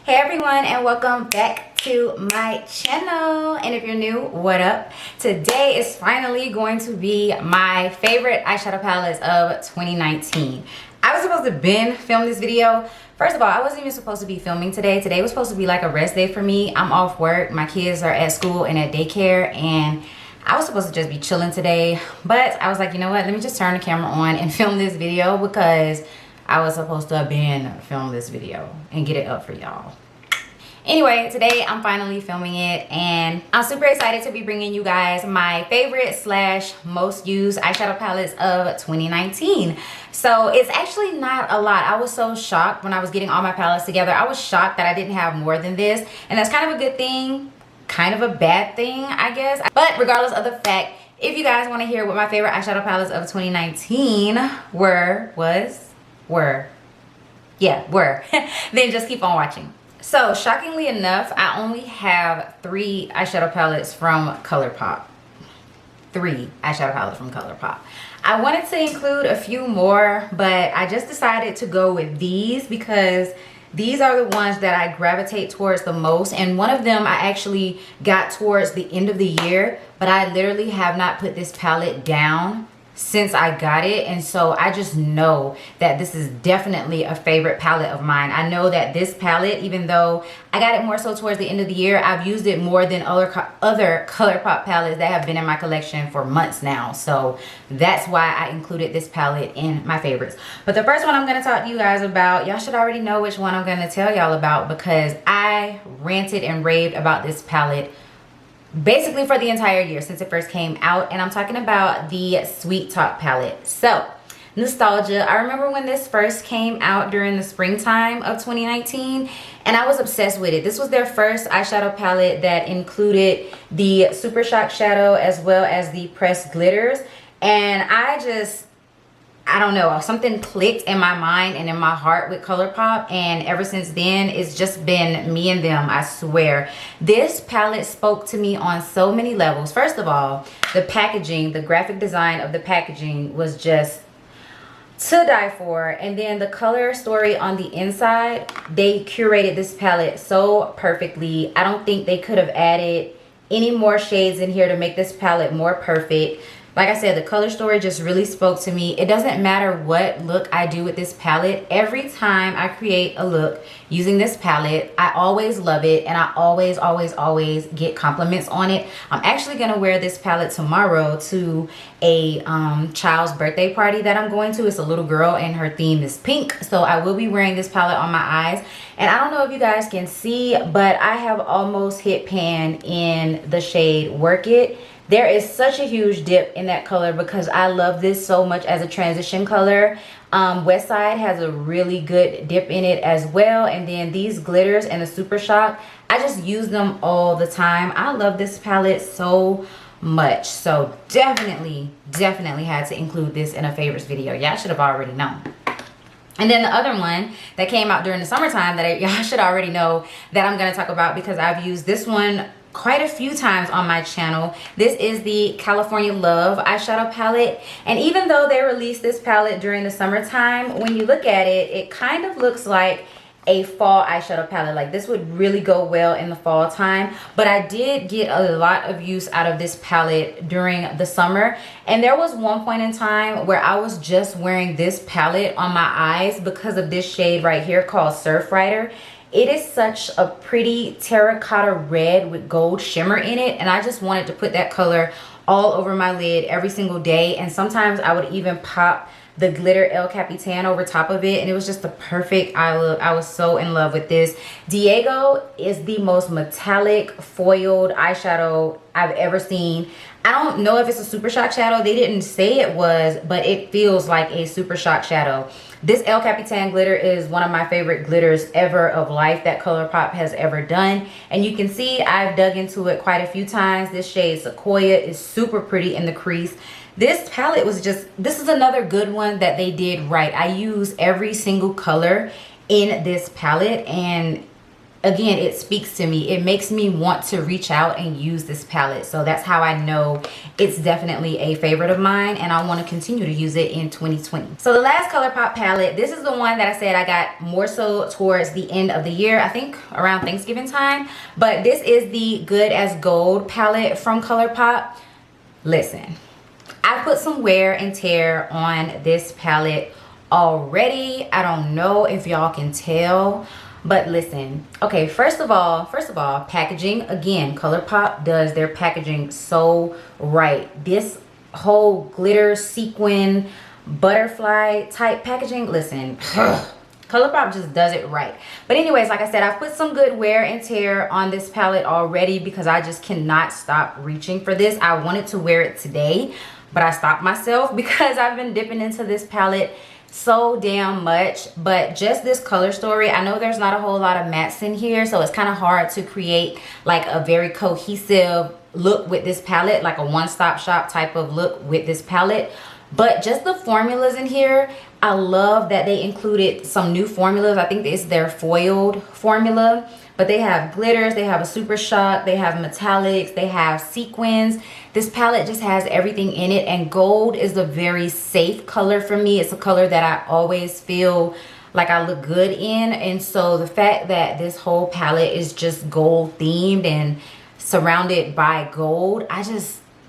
Hey everyone, and welcome back to my channel. And if you're new, what up? Today is finally going to be my favorite eyeshadow palettes of 2019. I was supposed to film this video. First of all, I wasn't even supposed to be filming today. Today was supposed to be like a rest day for me. I'm off work. My kids are at school and at daycare, and I was supposed to just be chilling today. But I was like, you know what? Let me just turn the camera on and film this video because I was supposed to have been film this video and get it up for y'all. Anyway, today I'm finally filming it, and I'm super excited to be bringing you guys my favorite slash most used eyeshadow palettes of 2019. So it's actually not a lot. I was so shocked when I was getting all my palettes together. I was shocked that I didn't have more than this, and that's kind of a good thing, kind of a bad thing, I guess. But regardless of the fact, if you guys want to hear what my favorite eyeshadow palettes of 2019 were, then just keep on watching. So shockingly enough, I only have 3 eyeshadow palettes from Colourpop. 3 eyeshadow palettes from Colourpop. I wanted to include a few more, but I just decided to go with these because these are the ones that I gravitate towards the most. And one of them I actually got towards the end of the year, but I literally have not put this palette down since I got it, and so I just know that this is definitely a favorite palette of mine. I know that this palette, even though I got it more so towards the end of the year, I've used it more than other Colourpop palettes that have been in my collection for months now. So that's why I included this palette in my favorites. But the first one I'm going to talk to you guys about, y'all should already know which one I'm going to tell y'all about because I ranted and raved about this palette basically for the entire year since it first came out, and I'm talking about the Sweet Talk palette. So nostalgia, I remember when this first came out during the springtime of 2019, and I was obsessed with it. This was their first eyeshadow palette that included the Super Shock shadow as well as the pressed glitters, and I don't know, something clicked in my mind and in my heart with Colourpop, and ever since then it's just been me and them, I swear. This palette spoke to me on so many levels. First of all, the packaging, the graphic design of the packaging was just to die for, and then the color story on the inside, they curated this palette so perfectly. I don't think they could have added any more shades in here to make this palette more perfect. Like I said, the color story just really spoke to me. It doesn't matter what look I do with this palette. Every time I create a look using this palette, I always love it, and I always get compliments on it. I'm actually going to wear this palette tomorrow to a child's birthday party that I'm going to. It's a little girl, and her theme is pink. So I will be wearing this palette on my eyes. And I don't know if you guys can see, but I have almost hit pan in the shade Work It. There is such a huge dip in that color because I love this so much as a transition color. West Side has a really good dip in it as well. And then these glitters and the Super Shock, I just use them all the time. I love this palette so much. So definitely had to include this in a favorites video. Y'all should have already known. And then the other one that came out during the summertime that y'all should already know that I'm going to talk about because I've used this one quite a few times on my channel. This is the California Love eyeshadow palette, and even though they released this palette during the summertime, when you look at it, it kind of looks like a fall eyeshadow palette. Like this would really go well in the fall time, but I did get a lot of use out of this palette during the summer, and there was one point in time where I was just wearing this palette on my eyes because of this shade right here called Surfrider. It is such a pretty terracotta red with gold shimmer in it, and I just wanted to put that color all over my lid every single day. And sometimes I would even pop the glitter El Capitan over top of it, and it was just the perfect eye look. I was so in love with this. Diego is the most metallic foiled eyeshadow I've ever seen. I don't know if it's a Super Shock shadow. They didn't say it was, but it feels like a Super Shock shadow. This El Capitan glitter is one of my favorite glitters ever of life that Colourpop has ever done. And you can see I've dug into it quite a few times. This shade Sequoia is super pretty in the crease. This palette was just, this is another good one that they did right. I use every single color in this palette, and again, it speaks to me. It makes me want to reach out and use this palette. So that's how I know it's definitely a favorite of mine, and I want to continue to use it in 2020. So the last Colourpop palette, this is the one that I said I got more so towards the end of the year, I think around Thanksgiving time. But this is the Good as Gold palette from Colourpop. Listen, I put some wear and tear on this palette already. I don't know if y'all can tell, but listen. Okay, first of all, packaging. Again, Colourpop does their packaging so right. This whole glitter sequin butterfly type packaging, listen, Colourpop just does it right. But anyways, like I said, I've put some good wear and tear on this palette already because I just cannot stop reaching for this. I wanted to wear it today, but I stopped myself because I've been dipping into this palette so damn much. But just this color story, I know there's not a whole lot of mattes in here, so it's kind of hard to create like a very cohesive look with this palette, like a one-stop shop type of look with this palette. But just the formulas in here, I love that they included some new formulas. I think it's their foiled formula, but they have glitters, they have a super shock, they have metallics, they have sequins. This palette just has everything in it, and gold is a very safe color for me. It's a color that I always feel like I look good in, and so the fact that this whole palette is just gold themed and surrounded by gold,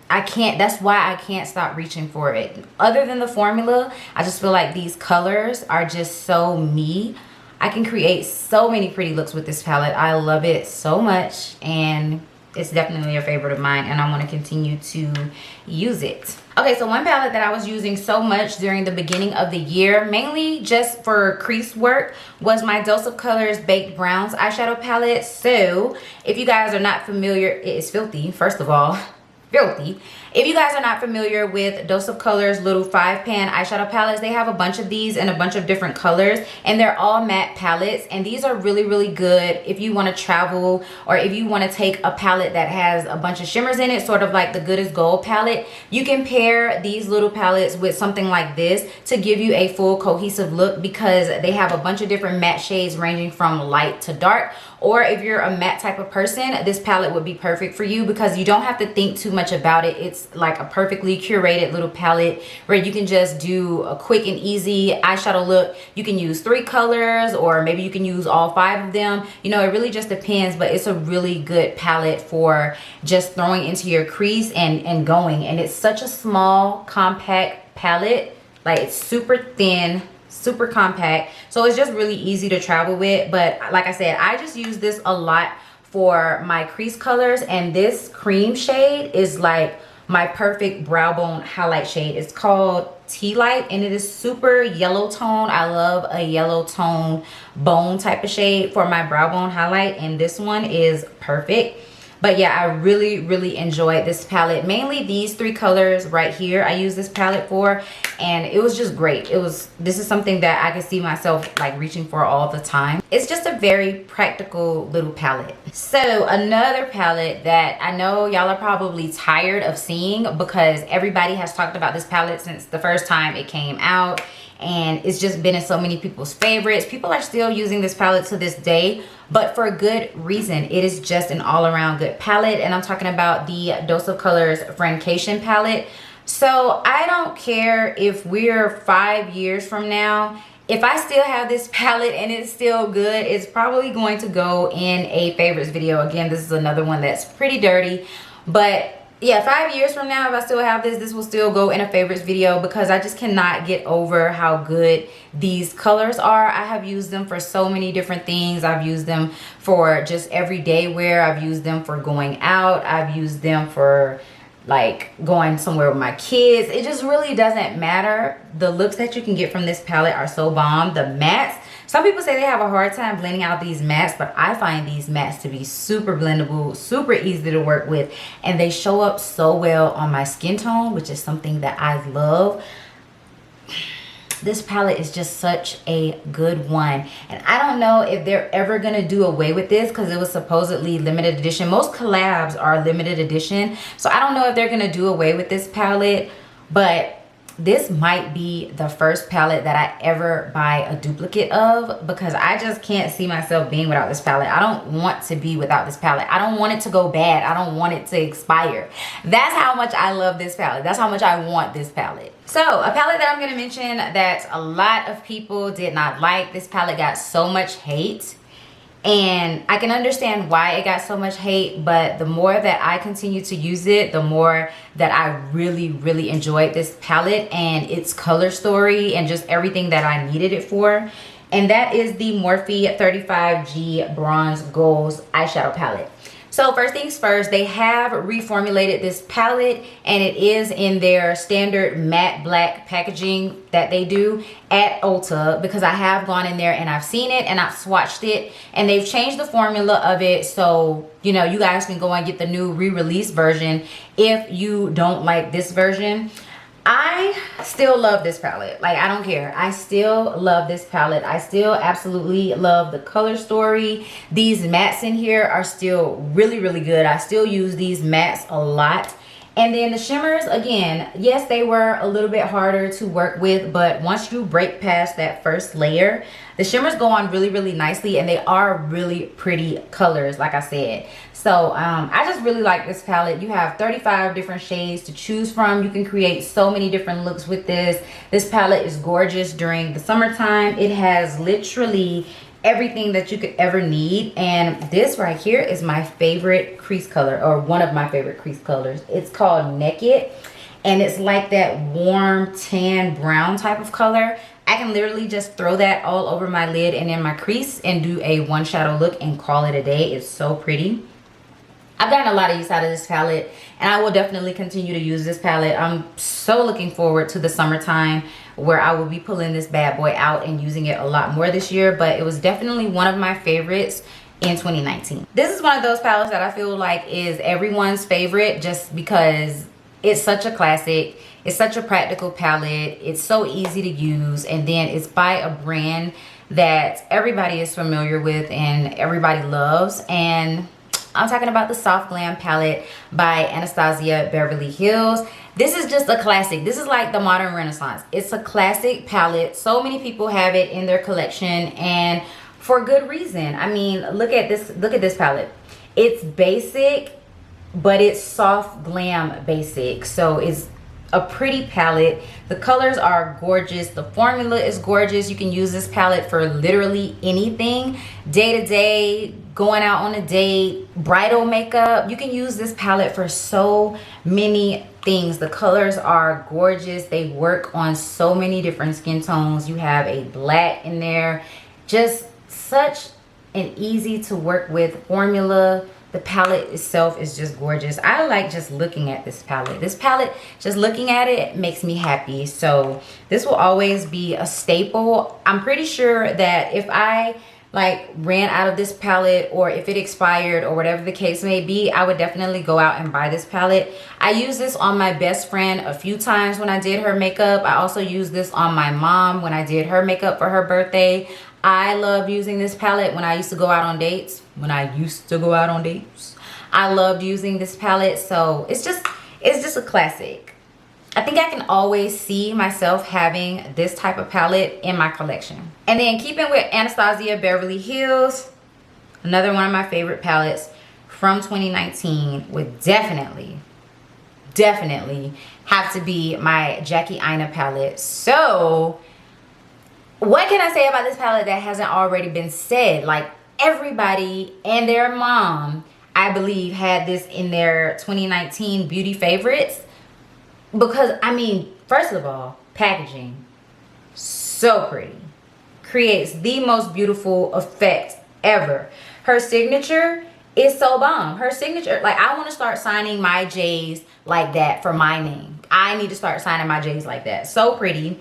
I can't, that's why I can't stop reaching for it. Other than the formula, I just feel like these colors are just so me. I can create so many pretty looks with this palette. I love it so much, and it's definitely a favorite of mine, and I want to continue to use it. Okay, so one palette that I was using so much during the beginning of the year, mainly just for crease work, was my Dose of Colors Baked Browns eyeshadow palette. So if you guys are not familiar, it is filthy, first of all. Filthy. If you guys are not familiar with Dose of Colors little 5-pan eyeshadow palettes, they have a bunch of these in a bunch of different colors, and they're all matte palettes, and these are really, really good if you want to travel, or if you want to take a palette that has a bunch of shimmers in it, sort of like the Good as Gold palette. You can pair these little palettes with something like this to give you a full cohesive look, because they have a bunch of different matte shades ranging from light to dark. Or if you're a matte type of person, this palette would be perfect for you because you don't have to think too much about it. It's like a perfectly curated little palette where you can just do a quick and easy eyeshadow look. You can use 3 colors, or maybe you can use all 5 of them. You know, it really just depends, but it's a really good palette for just throwing into your crease and going. And it's such a small, compact palette. Like, it's super thin, super compact, so it's just really easy to travel with. But like I said, I just use this a lot for my crease colors, and this cream shade is like my perfect brow bone highlight shade. It's called Tea Light, and it is super yellow tone. I love a yellow tone bone type of shade for my brow bone highlight, and this one is perfect. But yeah, I really, really enjoyed this palette. Mainly these 3 colors right here I use this palette for, and it was just great. This is something that I could see myself like reaching for all the time. It's just a very practical little palette. So another palette that I know y'all are probably tired of seeing, because everybody has talked about this palette since the first time it came out, and it's just been in so many people's favorites. People are still using this palette to this day, but for a good reason. It is just an all-around good palette, and I'm talking about the Dose of Colors Friendcation palette. So I don't care if we're 5 years from now, if I still have this palette and it's still good, it's probably going to go in a favorites video. Again, this is another one that's pretty dirty, but yeah, 5 years from now, if I still have this will still go in a favorites video, because I just cannot get over how good these colors are. I have used them for so many different things. I've used them for just everyday wear. I've used them for going out. I've used them for like going somewhere with my kids. It just really doesn't matter. The looks that you can get from this palette are so bomb. The mattes, some people say they have a hard time blending out these mattes, but I find these mattes to be super blendable, super easy to work with, and they show up so well on my skin tone, which is something that I love. This palette is just such a good one, and I don't know if they're ever gonna do away with this, because it was supposedly limited edition. Most collabs are limited edition, so I don't know if they're gonna do away with this palette, but this might be the first palette that I ever buy a duplicate of, because I just can't see myself being without this palette. I don't want to be without this palette. I don't want it to go bad. I don't want it to expire. That's how much I love this palette. That's how much I want this palette. So a palette that I'm going to mention that a lot of people did not like. This palette got so much hate. And I can understand why it got so much hate, but the more that I continue to use it, the more that I really enjoyed this palette and its color story and just everything that I needed it for. And that is the Morphe 35G Bronze Goals eyeshadow palette. So first things first, they have reformulated this palette, and it is in their standard matte black packaging that they do at Ulta, because I have gone in there and I've seen it and I've swatched it, and they've changed the formula of it. So, you know, you guys can go and get the new re-release version if you don't like this version. I still love this palette. Like, I don't care. I still love this palette. I still absolutely love the color story. These mattes in here are still really good. I still use these mattes a lot. And then the shimmers, again, yes, they were a little bit harder to work with, but once you break past that first layer, the shimmers go on really nicely, and they are really pretty colors, like I said. So I just really like this palette. You have 35 different shades to choose from. You can create so many different looks with this. This palette is gorgeous during the summertime. It has literally everything that you could ever need, and this right here is my favorite crease color, or one of my favorite crease colors. It's called Naked, and it's like that warm tan brown type of color. I can literally just throw that all over my lid and in my crease and do a one shadow look and call it a day. It's so pretty. I've gotten a lot of use out of this palette, and I will definitely continue to use this palette. I'm so looking forward to the summertime, where I will be pulling this bad boy out and using it a lot more this year. But it was definitely one of my favorites in 2019. This is one of those palettes that I feel like is everyone's favorite, just because it's such a classic. It's such a practical palette. It's so easy to use, and then it's by a brand that everybody is familiar with and everybody loves. And I'm talking about the Soft Glam palette by Anastasia Beverly Hills. This is just a classic. This is like the modern renaissance. It's a classic palette. So many people have it in their collection, and for good reason. I mean, look at this palette. It's basic, but it's soft glam basic. So it's a pretty palette. The colors are gorgeous. The formula is gorgeous. You can use this palette for literally anything. Day to day, going out on a date, bridal makeup. You can use this palette for so many things. The colors are gorgeous. They work on so many different skin tones. You have a black in there. Just such an easy to work with formula. The palette itself is just gorgeous. I like just looking at this palette. This palette, just looking at it, makes me happy. So this will always be a staple. I'm pretty sure that if I like ran out of this palette, or if it expired, or whatever the case may be, I would definitely go out and buy this palette. I used this on my best friend a few times when I did her makeup. I also used this on my mom when I did her makeup for her birthday. I love using this palette when I used to go out on dates. I loved using this palette. So it's just a classic. I think I can always see myself having this type of palette in my collection. And then keeping with Anastasia Beverly Hills, another one of my favorite palettes from 2019 would definitely have to be my Jackie Aina palette. So what can I say about this palette that hasn't already been said? Like, everybody and their mom, I believe, had this in their 2019 beauty favorites. Because, I mean, first of all, packaging, so pretty. Creates the most beautiful effect ever. Her signature is so bomb. Her signature, like, I want to start signing my J's like that for my name. I need to start signing my J's like that. So pretty.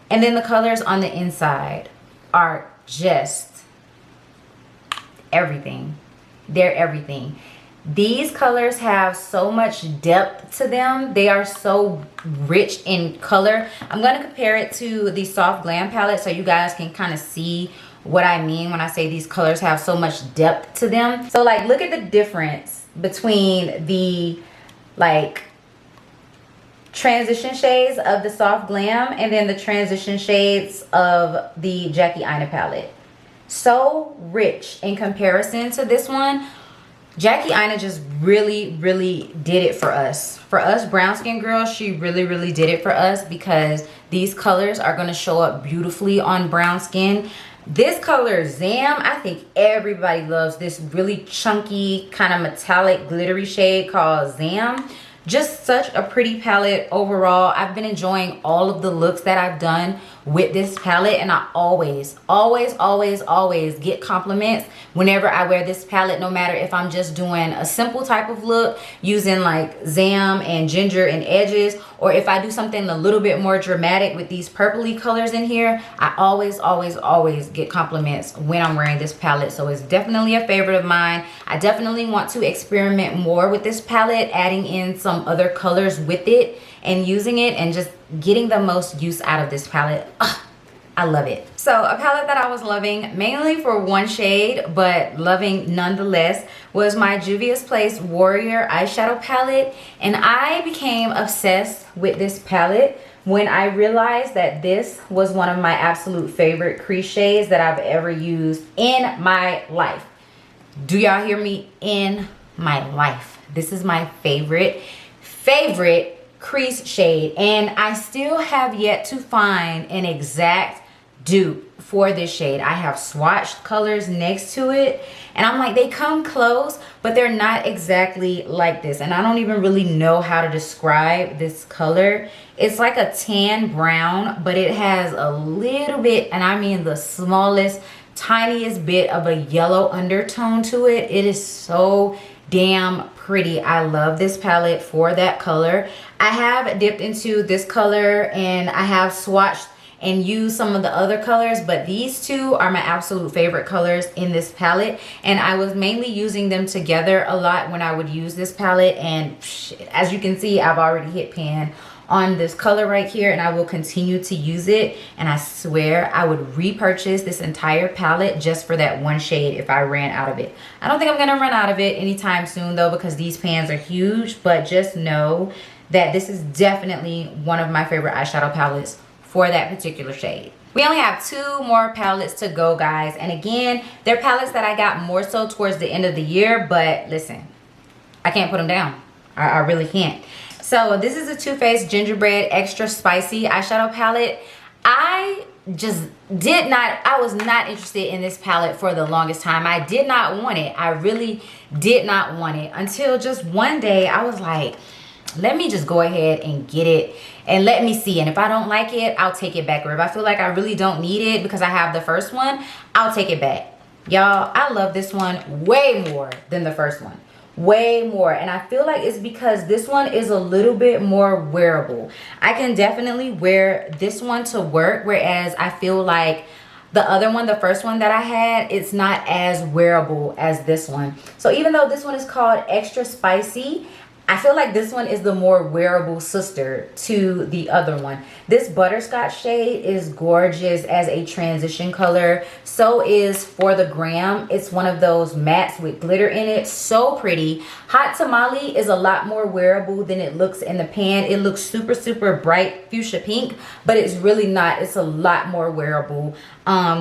And then the colors on the inside are just everything. They're everything. These colors have so much depth to them. They are so rich in color. I'm going to compare it to the Soft Glam palette so you guys can kind of see what I mean when I say these colors have so much depth to them. So, like, look at the difference between the, like, transition shades of the Soft Glam and then the transition shades of the Jackie Aina palette. So rich in comparison to this one. Jackie Aina just really did it for us. For us brown skin girls, she really did it for us because these colors are going to show up beautifully on brown skin. This color, Zam, I think everybody loves this really chunky, kind of metallic, glittery shade called Zam. Just such a pretty palette overall. I've been enjoying all of the looks that I've done with this palette, and I always get compliments whenever I wear this palette, no matter if I'm just doing a simple type of look using like Zam and ginger and edges, or if I do something a little bit more dramatic with these purpley colors in here. I always get compliments when I'm wearing this palette, so it's definitely a favorite of mine. I definitely want to experiment more with this palette, adding in some other colors with it and using it and just getting the most use out of this palette. Ugh, I love it. So a palette that I was loving mainly for one shade but loving nonetheless was my Juvia's Place Warrior eyeshadow palette, and I became obsessed with this palette when I realized that this was one of my absolute favorite crease shades that I've ever used in my life. Do y'all hear me? In my life. This is my favorite crease shade, and I still have yet to find an exact dupe for this shade. I have swatched colors next to it and I'm like, they come close, but they're not exactly like this, and I don't even really know how to describe this color. It's like a tan brown, but it has a little bit, and I mean the smallest, tiniest bit of a yellow undertone to it. It is so damn pretty. I love this palette for that color. I have dipped into this color and I have swatched and used some of the other colors, but these two are my absolute favorite colors in this palette, and I was mainly using them together a lot when I would use this palette. And as you can see, I've already hit pan on this color right here, and I will continue to use it, and I swear I would repurchase this entire palette just for that one shade if I ran out of it. I don't think I'm gonna run out of it anytime soon though, because these pans are huge, but just know that this is definitely one of my favorite eyeshadow palettes for that particular shade. We only have 2 more palettes to go, guys, and again, they're palettes that I got more so towards the end of the year, but listen, I can't put them down. I really can't. So this is a Too Faced Gingerbread Extra Spicy eyeshadow palette. I was not interested in this palette for the longest time. I did not want it. I really did not want it until just one day I was like, let me just go ahead and get it and let me see, and if I don't like it, I'll take it back, or if I feel like I really don't need it because I have the first one, I'll take it back. Y'all, I love this one way more than the first one. Way more, and I feel like it's because this one is a little bit more wearable. I can definitely wear this one to work, whereas I feel like the other one, the first one that I had, it's not as wearable as this one. So even though this one is called Extra Spicy, I feel like this one is the more wearable sister to the other one. This butterscotch shade is gorgeous as a transition color. So is For the Gram. It's one of those mattes with glitter in it. So pretty. Hot Tamale is a lot more wearable than it looks in the pan. It looks super bright fuchsia pink, but it's really not. It's a lot more wearable.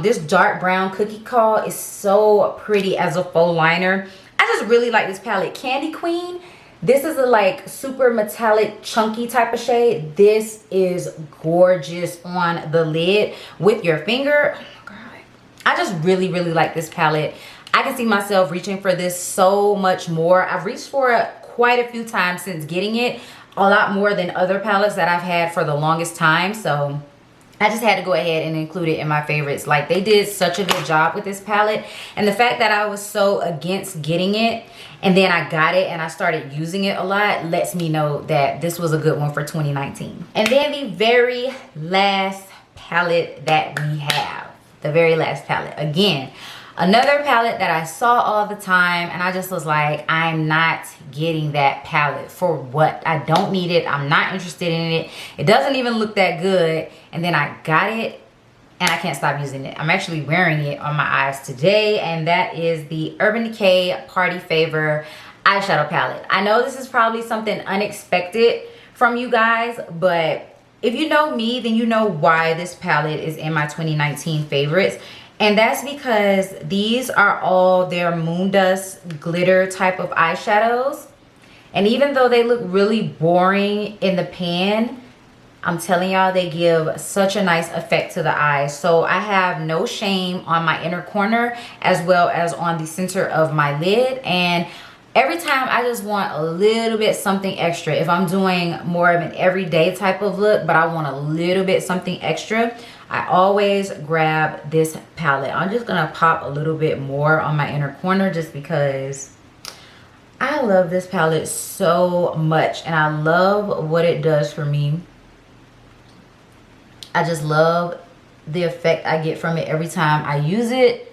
This dark brown Cookie Call is so pretty as a faux liner. I just really like this palette. Candy Queen. This is a like super metallic chunky type of shade. This is gorgeous on the lid with your finger. Oh my God. I just really like this palette. I can see myself reaching for this so much more. I've reached for it quite a few times since getting it. A lot more than other palettes that I've had for the longest time. So I just had to go ahead and include it in my favorites. Like, they did such a good job with this palette. And the fact that I was so against getting it and then I got it and I started using it a lot lets me know that this was a good one for 2019. And then the very last palette that we have. The very last palette. Again, another palette that I saw all the time, and I just was like, I'm not getting that palette. For what? I don't need it. I'm not interested in it. It doesn't even look that good. And then I got it and I can't stop using it. I'm actually wearing it on my eyes today, and that is the Urban Decay Party Favor eyeshadow palette. I know this is probably something unexpected from you guys, but if you know me, then you know why this palette is in my 2019 favorites. And that's because these are all their moon dust glitter type of eyeshadows. And even though they look really boring in the pan, I'm telling y'all, they give such a nice effect to the eyes. So I have no shame on my inner corner as well as on the center of my lid. And every time I just want a little bit something extra. If I'm doing more of an everyday type of look, but I want a little bit something extra, I always grab this palette. I'm just gonna pop a little bit more on my inner corner just because I love this palette so much. And I love what it does for me. I just love the effect I get from it every time I use it.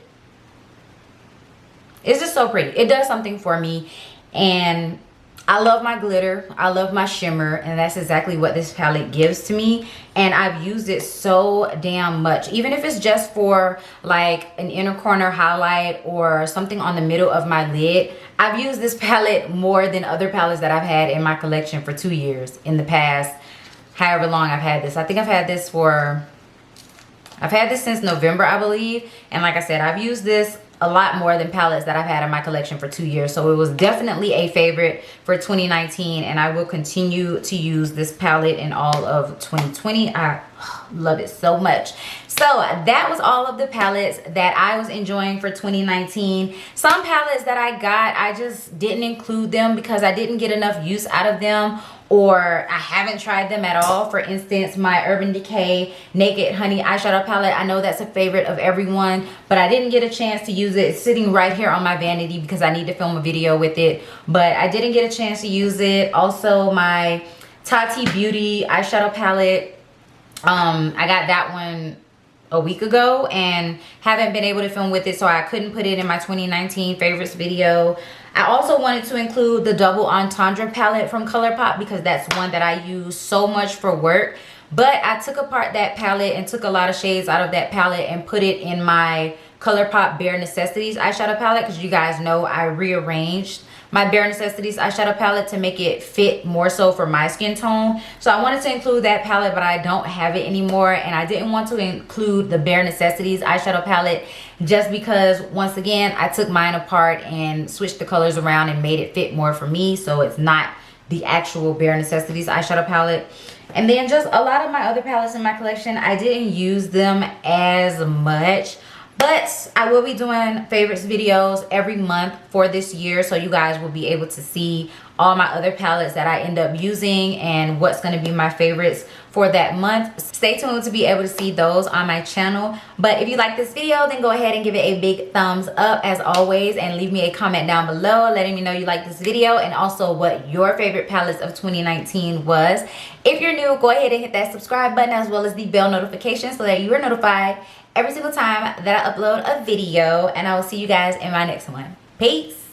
It's just so pretty. It does something for me. And I love my glitter. I love my shimmer. And that's exactly what this palette gives to me. And I've used it so damn much. Even if it's just for like an inner corner highlight or something on the middle of my lid. I've used this palette more than other palettes that I've had in my collection for 2 years in the past. However long I've had this. I think I've had this since November, I believe. And like I said, I've used this a lot more than palettes that I've had in my collection for 2 years. So it was definitely a favorite for 2019. And I will continue to use this palette in all of 2020. I love it so much. So that was all of the palettes that I was enjoying for 2019. Some palettes that I got, I just didn't include them because I didn't get enough use out of them, or I haven't tried them at all. For instance, my Urban Decay Naked Honey eyeshadow palette. I know that's a favorite of everyone, but I didn't get a chance to use it. It's sitting right here on my vanity because I need to film a video with it, but I didn't get a chance to use it. Also, my Tati Beauty eyeshadow palette. I got that one a week ago and haven't been able to film with it, so I couldn't put it in my 2019 favorites video. I also wanted to include the Double Entendre palette from Colourpop because that's one that I use so much for work. But I took apart that palette and took a lot of shades out of that palette and put it in my Colourpop Bare Necessities eyeshadow palette because you guys know I rearranged my Bare Necessities eyeshadow palette to make it fit more so for my skin tone. So I wanted to include that palette, but I don't have it anymore. And I didn't want to include the Bare Necessities eyeshadow palette just because, once again, I took mine apart and switched the colors around and made it fit more for me. So it's not the actual Bare Necessities eyeshadow palette. And then just a lot of my other palettes in my collection, I didn't use them as much. But I will be doing favorites videos every month for this year, so you guys will be able to see all my other palettes that I end up using and what's going to be my favorites for that month. Stay tuned to be able to see those on my channel. But if you like this video, then go ahead and give it a big thumbs up as always, and leave me a comment down below letting me know you like this video and also what your favorite palettes of 2019 was. If you're new, go ahead and hit that subscribe button as well as the bell notification so that you are notified every single time that I upload a video. And I will see you guys in my next one. Peace.